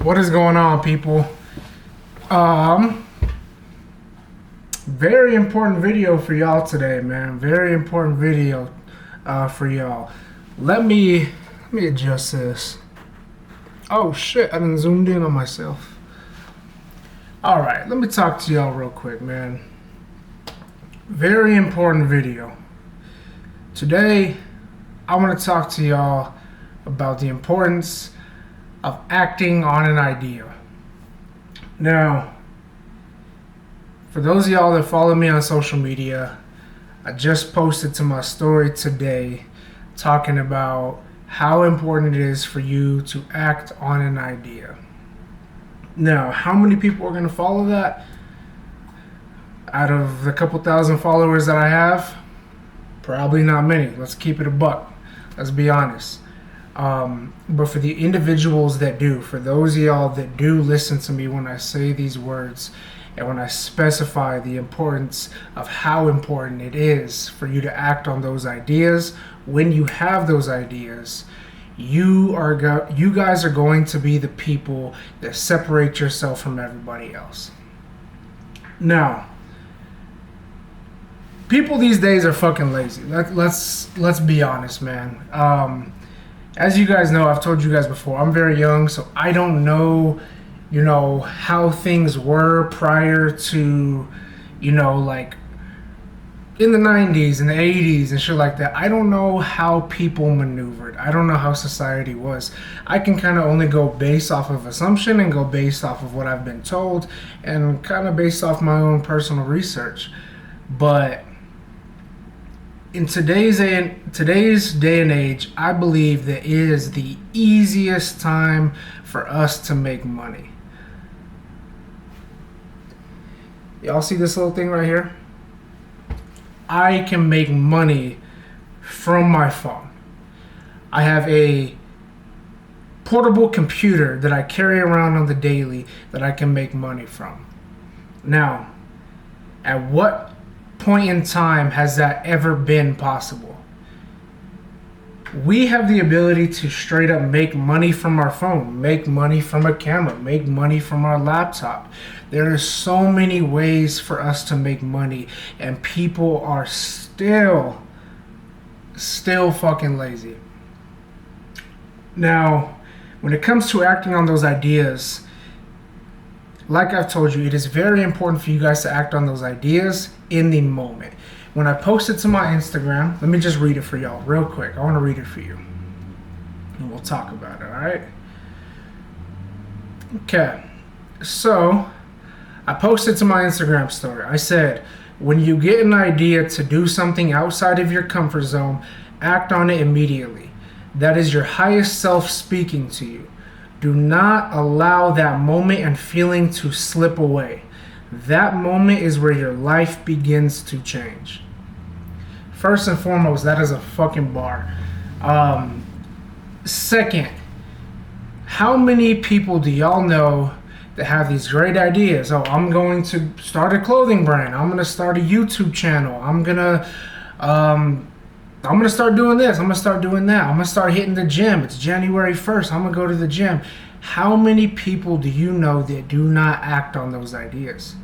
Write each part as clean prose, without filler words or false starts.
What is going on, people? Very important video for y'all today, man. Very important video for y'all. Let me adjust this. Oh shit, I done zoomed in on myself. Alright, let me talk to y'all real quick, man. Very important video. Today, I want to talk to y'all about the importance of acting on an idea. Now, for those of y'all that follow me on social media, I just posted to my story today talking about how important it is for you to act on an idea. Now, how many people are going to follow that? Out of the couple thousand followers that I have, probably not many. Let's keep it a buck. Let's be honest. But for the individuals that do, for those of y'all that do listen to me when I say these words and when I specify the importance of how important it is for you to act on those ideas, when you have those ideas, you guys are going to be the people that separate yourself from everybody else. Now, people these days are fucking lazy. Let's be honest, man. As you guys know, I've told you guys before, I'm very young, so I don't know, how things were prior to, like in the 90s and the 80s and shit like that. I don't know how people maneuvered. I don't know how society was. I can kind of only go based off of assumption and go based off of what I've been told and kind of based off my own personal research. But in today's day and age, I believe that it is the easiest time for us to make money. Y'all see this little thing right here? I can make money from my phone. I have a portable computer that I carry around on the daily that I can make money from. Now, at what point in time has that ever been possible? We have the ability to straight up make money from our phone, make money from a camera, make money from our laptop. There are so many ways for us to make money, and people are still fucking lazy. Now, when it comes to acting on those ideas, like I've told you, it is very important for you guys to act on those ideas in the moment. When I post it to my Instagram, let me just read it for y'all real quick. I want to read it for you. And we'll talk about it, alright? Okay. So, I posted to my Instagram story. I said, when you get an idea to do something outside of your comfort zone, act on it immediately. That is your highest self speaking to you. Do not allow that moment and feeling to slip away. That moment is where your life begins to change. First and foremost, that is a fucking bar. Second, how many people do y'all know that have these great ideas? Oh, I'm going to start a clothing brand. I'm going to start a YouTube channel. I'm going to start doing this. I'm going to start doing that. I'm going to start hitting the gym. It's January 1st. I'm going to go to the gym. How many people do you know that do not act on those ideas?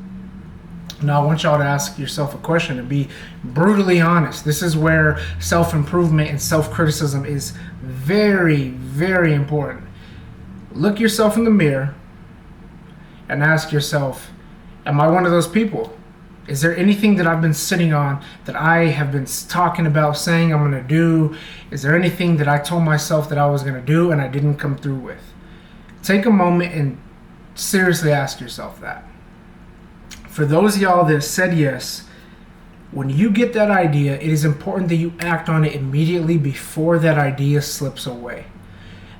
Now, I want y'all to ask yourself a question and be brutally honest. This is where self-improvement and self-criticism is very, very important. Look yourself in the mirror and ask yourself, am I one of those people? Is there anything that I've been sitting on that I have been talking about, saying I'm going to do? Is there anything that I told myself that I was going to do and I didn't come through with? Take a moment and seriously ask yourself that. For those of y'all that said yes, when you get that idea, it is important that you act on it immediately before that idea slips away.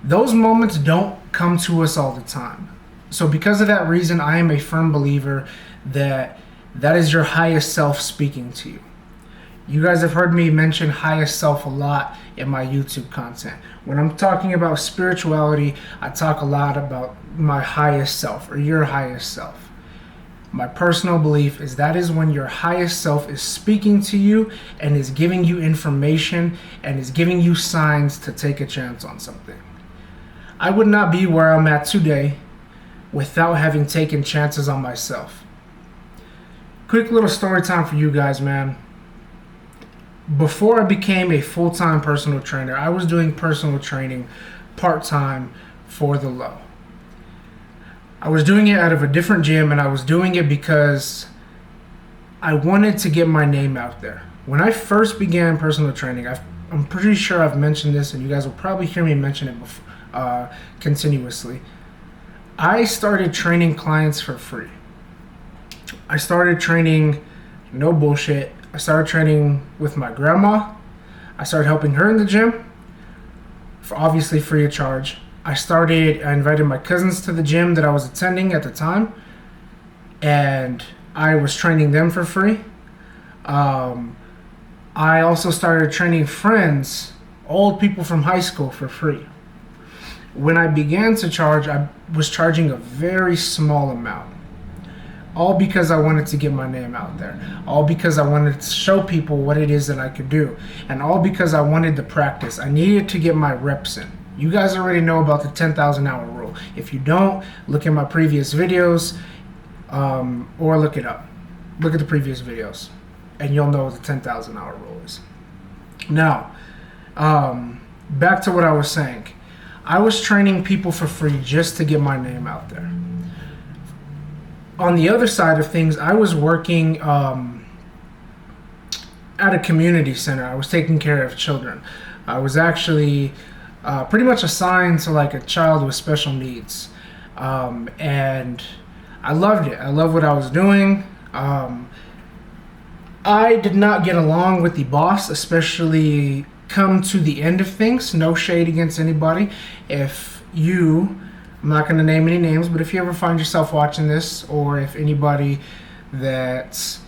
Those moments don't come to us all the time. So because of that reason, I am a firm believer that is your highest self speaking to you. You guys have heard me mention highest self a lot in my YouTube content. When I'm talking about spirituality, I talk a lot about my highest self or your highest self. My personal belief is that is when your highest self is speaking to you and is giving you information and is giving you signs to take a chance on something. I would not be where I'm at today without having taken chances on myself. Quick little story time for you guys, man. Before I became a full-time personal trainer, I was doing personal training part-time for the low. I was doing it out of a different gym, and I was doing it because I wanted to get my name out there. When I first began personal training, I'm pretty sure I've mentioned this, and you guys will probably hear me mention it continuously. I started training clients for free. I started training, no bullshit. I started training with my grandma. I started helping her in the gym, for obviously free of charge. I invited my cousins to the gym that I was attending at the time, and I was training them for free. I also started training friends, old people from high school, for free. When I began to charge, I was charging a very small amount. All because I wanted to get my name out there. All because I wanted to show people what it is that I could do. And all because I wanted to practice. I needed to get my reps in. You guys already know about the 10,000 hour rule. If you don't, look at my previous videos, or look it up. Look at the previous videos, and you'll know what the 10,000 hour rule is. Now, back to what I was saying. I was training people for free just to get my name out there. On the other side of things, I was working at a community center. I was taking care of children. I was actually pretty much assigned to like a child with special needs. And I loved it. I loved what I was doing. I did not get along with the boss, especially come to the end of things. No shade against anybody. I'm not going to name any names, but if you ever find yourself watching this, or if anybody that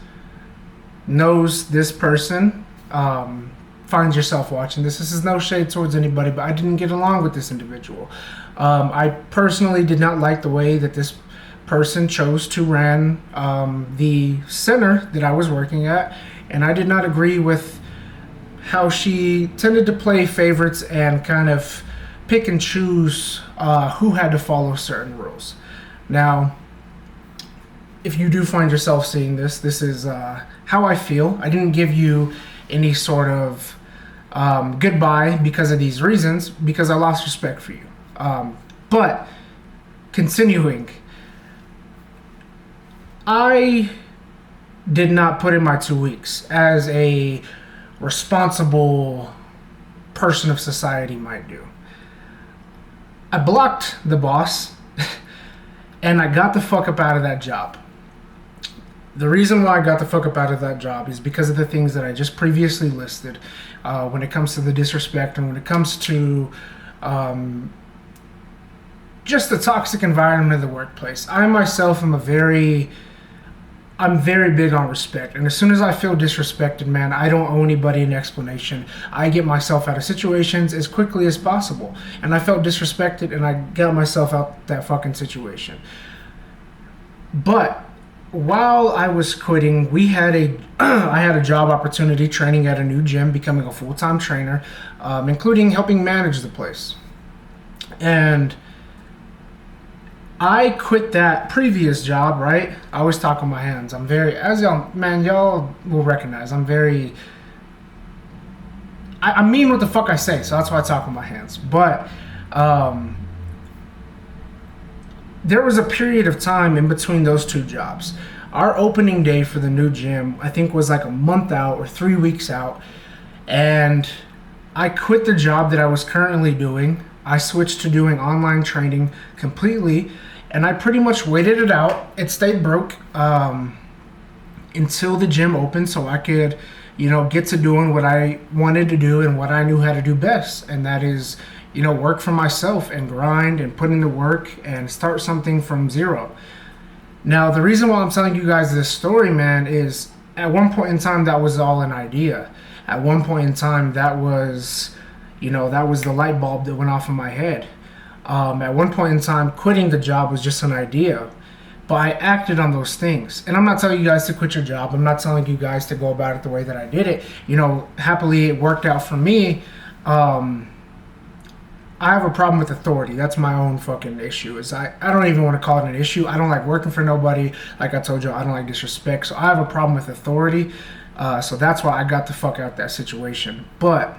knows this person finds yourself watching this is no shade towards anybody, but I didn't get along with this individual. I personally did not like the way that this person chose to run the center that I was working at, and I did not agree with how she tended to play favorites and kind of pick and choose who had to follow certain rules. Now, if you do find yourself seeing this is how I feel. I didn't give you any sort of goodbye because of these reasons, because I lost respect for you. But continuing, I did not put in my 2 weeks as a responsible person of society might do. I blocked the boss and I got the fuck up out of that job. The reason why I got the fuck up out of that job is because of the things that I just previously listed when it comes to the disrespect and when it comes to just the toxic environment of the workplace. I myself am I'm very big on respect, and as soon as I feel disrespected, man, I don't owe anybody an explanation. I get myself out of situations as quickly as possible, and I felt disrespected, and I got myself out that fucking situation. But while I was quitting, I had a job opportunity training at a new gym, becoming a full-time trainer, including helping manage the place. And I quit that previous job, right? I always talk with my hands. I'm very, as y'all will recognize, I mean what the fuck I say, so that's why I talk with my hands. But there was a period of time in between those two jobs. Our opening day for the new gym, I think, was like a month out or 3 weeks out. And I quit the job that I was currently doing. I switched to doing online training completely, and I pretty much waited it out. It stayed broke until the gym opened, so I could, get to doing what I wanted to do and what I knew how to do best, and that is, work for myself and grind and put in the work and start something from zero. Now, the reason why I'm telling you guys this story, man, is at one point in time that was all an idea. At one point in time, that was the light bulb that went off in my head. At one point in time, quitting the job was just an idea, but I acted on those things. And I'm not telling you guys to quit your job. I'm not telling you guys to go about it the way that I did it. Happily it worked out for me. I have a problem with authority. That's my own fucking issue. I don't even want to call it an issue. I don't like working for nobody. Like I told you, I don't like disrespect. So I have a problem with authority. So that's why I got the fuck out that situation. But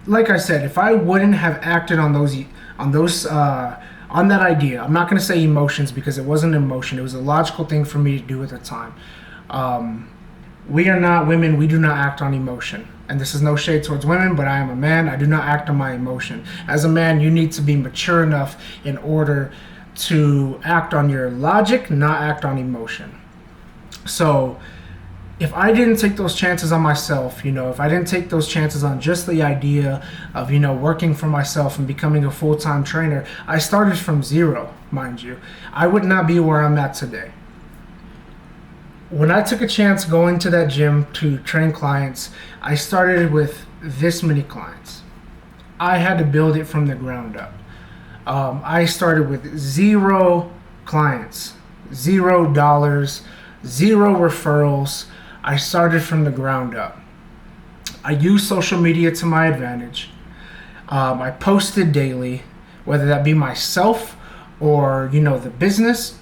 like I said, if I wouldn't have acted on that idea, I'm not gonna say emotions because it wasn't an emotion. It was a logical thing for me to do at the time. We are not women. We do not act on emotion. And this is no shade towards women, but I am a man. I do not act on my emotion. As a man, you need to be mature enough in order to act on your logic, not act on emotion. So if I didn't take those chances on myself, if I didn't take those chances on just the idea of, working for myself and becoming a full-time trainer, I started from zero, mind you. I would not be where I'm at today. When I took a chance going to that gym to train clients, I started with this many clients. I had to build it from the ground up. I started with 0 clients, $0, 0 referrals. I started from the ground up. I used social media to my advantage. I posted daily, whether that be myself or, the business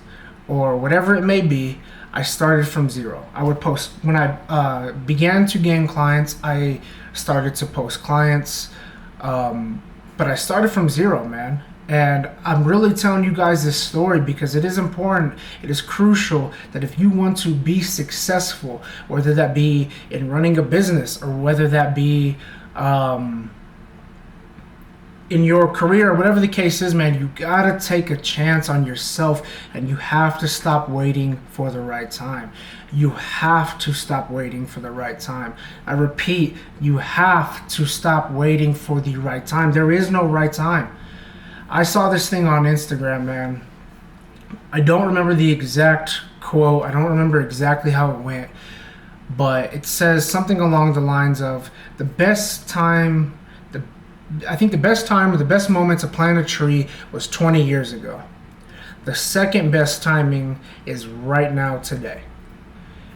or whatever it may be. I started from 0. I would post. When I began to gain clients, I started to post clients. But I started from 0, man. And I'm really telling you guys this story because it is important. It is crucial that if you want to be successful, whether that be in running a business or whether that be in your career or whatever the case is, man, you gotta take a chance on yourself and you have to stop waiting for the right time. You have to stop waiting for the right time. I repeat, you have to stop waiting for the right time. There is no right time. I saw this thing on Instagram, man. I don't remember the exact quote. I don't remember exactly how it went, but it says something along the lines of the best time or the best moment to plant a tree was 20 years ago. The second best timing is right now, today.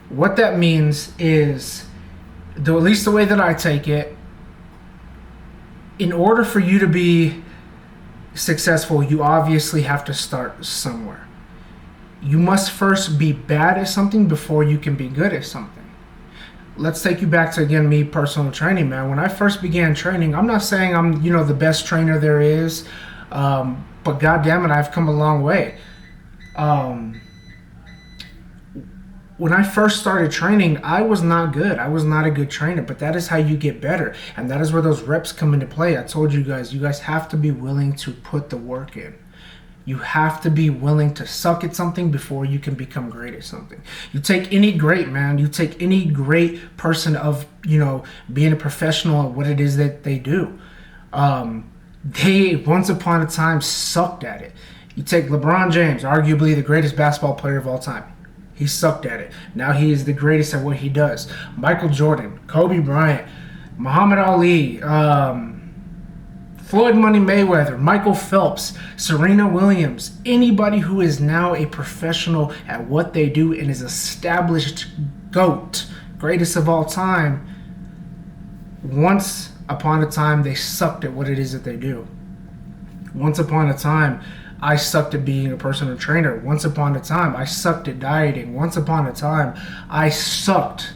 What that means is, at least the way that I take it, in order for you to be successful, you obviously have to start somewhere. You must first be bad at something before you can be good at something. Let's take you back to, again, me personal training, man. When I first began training, I'm not saying I'm, the best trainer there is, but goddamn it, I've come a long way. When I first started training, I was not good. I was not a good trainer, but that is how you get better. And that is where those reps come into play. I told you guys have to be willing to put the work in. You have to be willing to suck at something before you can become great at something. You take any great man, you take any great person of, being a professional at what it is that they do. They, once upon a time, sucked at it. You take LeBron James, arguably the greatest basketball player of all time. He sucked at it. Now he is the greatest at what he does. Michael Jordan, Kobe Bryant, Muhammad Ali, Floyd Money Mayweather, Michael Phelps, Serena Williams, anybody who is now a professional at what they do and is established GOAT, greatest of all time, once upon a time they sucked at what it is that they do. Once upon a time, I sucked at being a personal trainer. Once upon a time, I sucked at dieting. Once upon a time, I sucked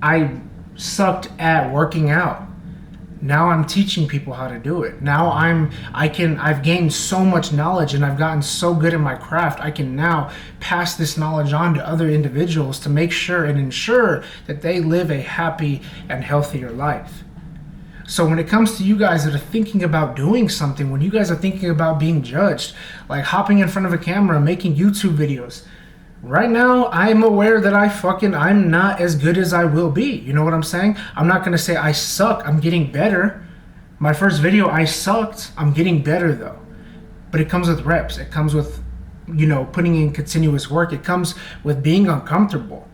at working out. Now I'm teaching people how to do it. Now I've gained so much knowledge and I've gotten so good at my craft. I can now pass this knowledge on to other individuals to make sure and ensure that they live a happy and healthier life. So when it comes to you guys that are thinking about doing something, when you guys are thinking about being judged, like hopping in front of a camera, making YouTube videos, right now, I'm aware that I'm not as good as I will be. You know what I'm saying? I'm not going to say I suck. I'm getting better. My first video, I sucked. I'm getting better, though. But it comes with reps. It comes with, putting in continuous work. It comes with being uncomfortable.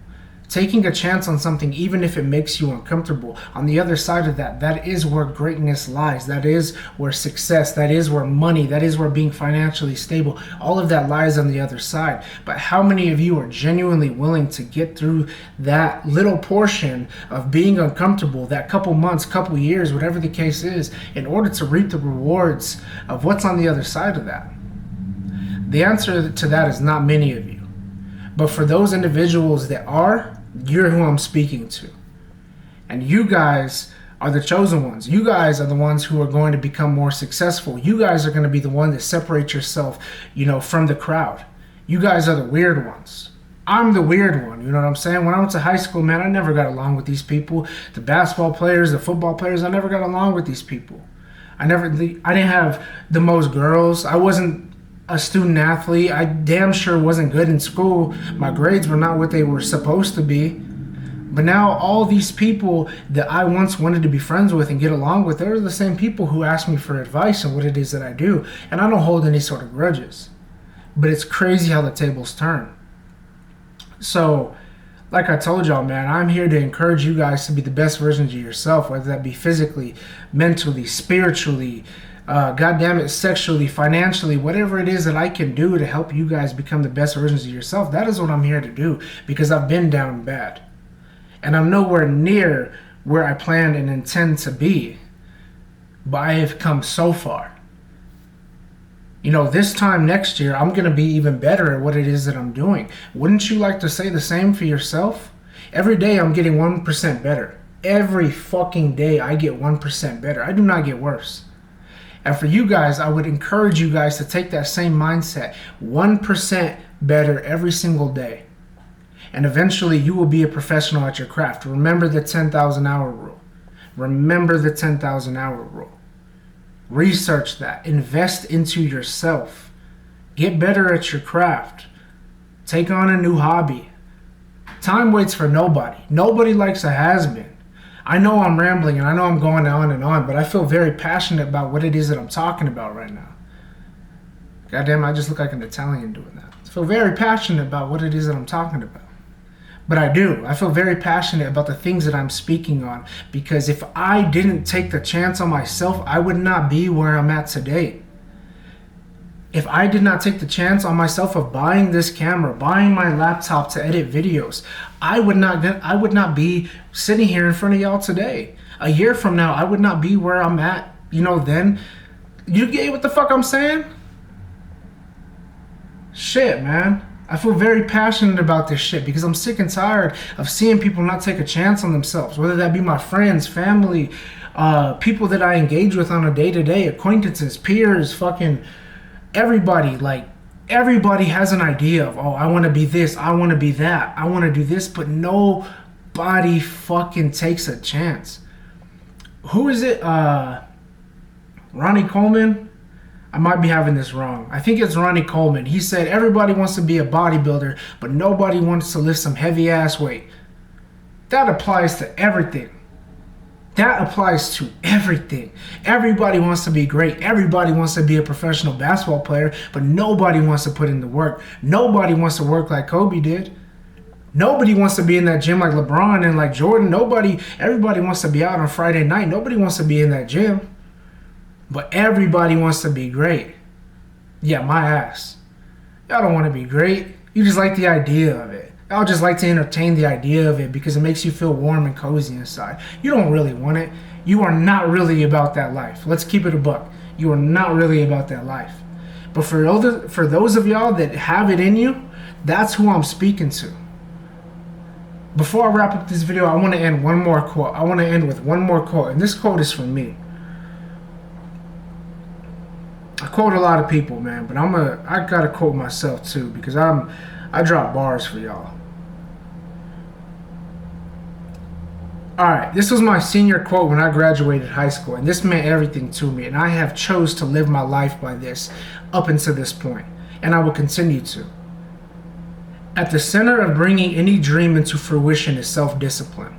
Taking a chance on something, even if it makes you uncomfortable, on the other side of that, that is where greatness lies. That is where success, that is where money, that is where being financially stable, all of that lies on the other side. But how many of you are genuinely willing to get through that little portion of being uncomfortable, that couple months, couple years, whatever the case is, in order to reap the rewards of what's on the other side of that? The answer to that is not many of you. But for those individuals that are, you're who I'm speaking to. And you guys are the chosen ones. You guys are the ones who are going to become more successful. You guys are going to be the one that separate yourself, from the crowd. You guys are the weird ones. I'm the weird one, you know what I'm saying? When I went to high school, man, I never got along with these people. The basketball players, the football players, I never got along with these people. I didn't have the most girls. I wasn't a student athlete. I damn sure wasn't good in school. My grades were not what they were supposed to be. But now all these people that I once wanted to be friends with and get along with, they're the same people who ask me for advice on what it is that I do. And I don't hold any sort of grudges. But it's crazy how the tables turn. So, like I told y'all, man, I'm here to encourage you guys to be the best versions of yourself, whether that be physically, mentally, spiritually, sexually, financially, whatever it is that I can do to help you guys become the best versions of yourself. That is what I'm here to do, because I've been down bad. And I'm nowhere near where I planned and intend to be. But I have come so far. This time next year, I'm going to be even better at what it is that I'm doing. Wouldn't you like to say the same for yourself? Every day I'm getting 1% better. Every fucking day I get 1% better. I do not get worse. And for you guys, I would encourage you guys to take that same mindset. 1% better every single day. And eventually you will be a professional at your craft. Remember the 10,000 hour rule. Remember the 10,000 hour rule. Research that. Invest into yourself. Get better at your craft. Take on a new hobby. Time waits for nobody. Nobody likes a has-been. I know I'm rambling and I know I'm going on and on, but I feel very passionate about what it is that I'm talking about right now. Goddamn, I just look like an Italian doing that. I feel very passionate about what it is that I'm talking about. But I do. I feel very passionate about the things that I'm speaking on, because if I didn't take the chance on myself, I would not be where I'm at today. If I did not take the chance on myself of buying this camera, buying my laptop to edit videos, I would not be sitting here in front of y'all today. A year from now, I would not be where I'm at, then. You get what the fuck I'm saying? Shit, man. I feel very passionate about this shit because I'm sick and tired of seeing people not take a chance on themselves, whether that be my friends, family, people that I engage with on a day-to-day, acquaintances, peers, fucking everybody. Like, everybody has an idea of, I want to be this, I want to be that, I want to do this, but nobody fucking takes a chance. Who is it? Ronnie Coleman? I might be having this wrong. I think it's Ronnie Coleman. He said everybody wants to be a bodybuilder, but nobody wants to lift some heavy ass weight. That applies to everything. That applies to everything. Everybody wants to be great. Everybody wants to be a professional basketball player, but nobody wants to put in the work. Nobody wants to work like Kobe did. Nobody wants to be in that gym like LeBron and like Jordan. Everybody wants to be out on Friday night. Nobody wants to be in that gym. But everybody wants to be great. Yeah, my ass. Y'all don't want to be great. You just like the idea of it. Y'all just like to entertain the idea of it because it makes you feel warm and cozy inside. You don't really want it. You are not really about that life. Let's keep it a buck. You are not really about that life. But for those of y'all that have it in you, that's who I'm speaking to. Before I wrap up this video, I want to end one more quote. I want to end with one more quote. And this quote is from me. I quote a lot of people, man, but I gotta quote myself too because I drop bars for y'all. Alright, this was my senior quote when I graduated high school, and this meant everything to me, and I have chose to live my life by this up until this point, and I will continue to. At the center of bringing any dream into fruition is self-discipline.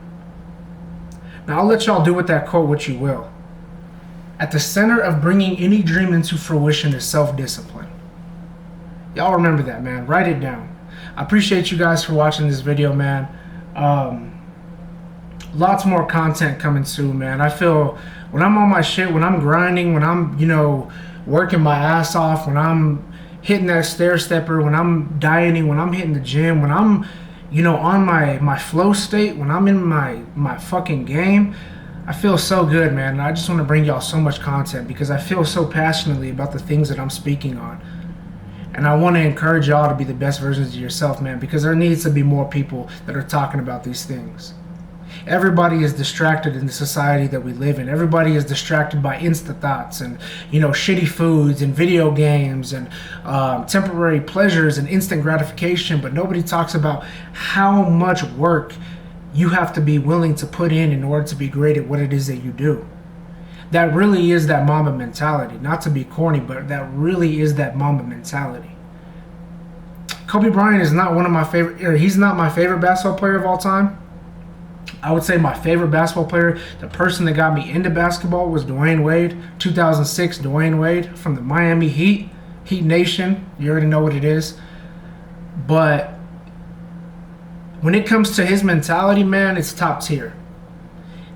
Now I'll let y'all do with that quote what you will. At the center of bringing any dream into fruition is self-discipline. Y'all remember that, man. Write it down. I appreciate you guys for watching this video, man. Lots more content coming soon, man. I feel when I'm on my shit, when I'm grinding, when I'm, working my ass off, when I'm hitting that stair stepper, when I'm dieting, when I'm hitting the gym, when I'm, on my flow state, when I'm in my fucking game, I feel so good, man. And I just want to bring y'all so much content because I feel so passionately about the things that I'm speaking on. And I want to encourage y'all to be the best versions of yourself, man, because there needs to be more people that are talking about these things. Everybody is distracted in the society that we live in. Everybody is distracted by Insta thoughts and, shitty foods and video games and temporary pleasures and instant gratification. But nobody talks about how much work you have to be willing to put in order to be great at what it is that you do. That really is that Mamba mentality. Not to be corny, but that really is that Mamba mentality. Kobe Bryant is not one of my favorite, he's not my favorite basketball player of all time. I would say my favorite basketball player, the person that got me into basketball, was Dwayne Wade. 2006 Dwayne Wade from the Miami Heat. Heat Nation. You already know what it is. But when it comes to his mentality, man, it's top tier.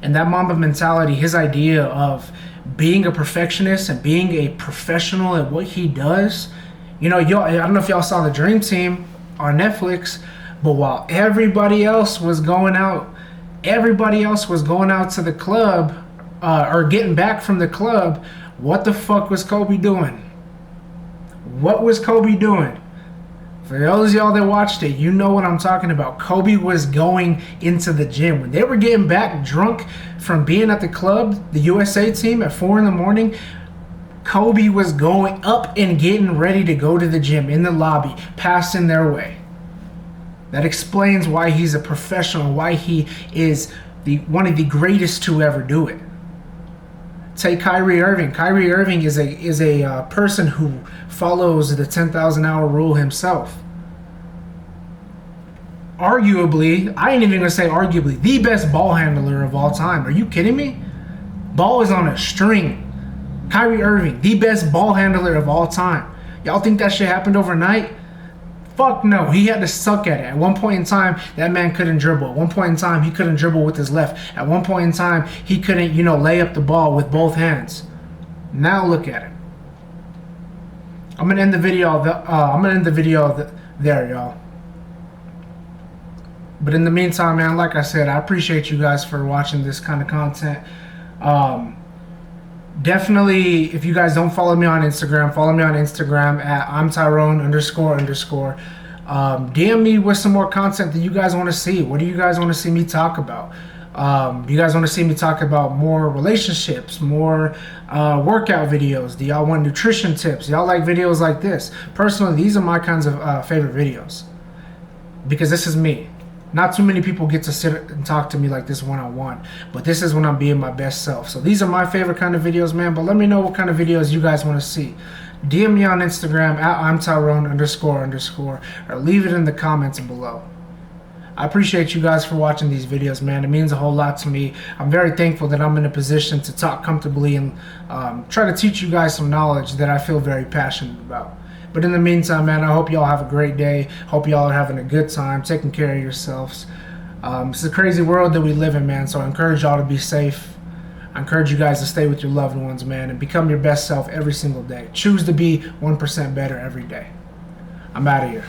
And that Mamba mentality, his idea of being a perfectionist and being a professional at what he does. Y'all, I don't know if y'all saw The Dream Team on Netflix, but while everybody else was going out to the club or getting back from the club, what the fuck was Kobe doing? What was Kobe doing? For those of y'all that watched it, you know what I'm talking about. Kobe was going into the gym. When they were getting back drunk from being at the club, the USA team at 4 a.m, Kobe was going up and getting ready to go to the gym in the lobby, passing their way. That explains why he's a professional, why he is one of the greatest to ever do it. Take Kyrie Irving. Kyrie Irving is a person who follows the 10,000 hour rule himself. Arguably, I ain't even gonna say arguably, the best ball handler of all time. Are you kidding me? Ball is on a string. Kyrie Irving, the best ball handler of all time. Y'all think that shit happened overnight? Fuck no, he had to suck at it. At one point in time, that man couldn't dribble. At one point in time, he couldn't dribble with his left. At one point in time, he couldn't, lay up the ball with both hands. Now look at it. I'm gonna end the video. There, y'all. But in the meantime, man, like I said, I appreciate you guys for watching this kind of content. Definitely, if you guys don't follow me on Instagram, follow me on Instagram at I'mTyrone __. DM me with some more content that you guys want to see. What do you guys want to see me talk about? Do you guys want to see me talk about more relationships, more workout videos? Do y'all want nutrition tips? Y'all like videos like this? Personally, these are my kinds of favorite videos because this is me. Not too many people get to sit and talk to me like this one-on-one, but this is when I'm being my best self. So these are my favorite kind of videos, man, but let me know what kind of videos you guys want to see. DM me on Instagram at I'mTyrone __, or leave it in the comments below. I appreciate you guys for watching these videos, man. It means a whole lot to me. I'm very thankful that I'm in a position to talk comfortably and try to teach you guys some knowledge that I feel very passionate about. But in the meantime, man, I hope y'all have a great day. Hope y'all are having a good time, taking care of yourselves. It's a crazy world that we live in, man, so I encourage y'all to be safe. I encourage you guys to stay with your loved ones, man, and become your best self every single day. Choose to be 1% better every day. I'm out of here.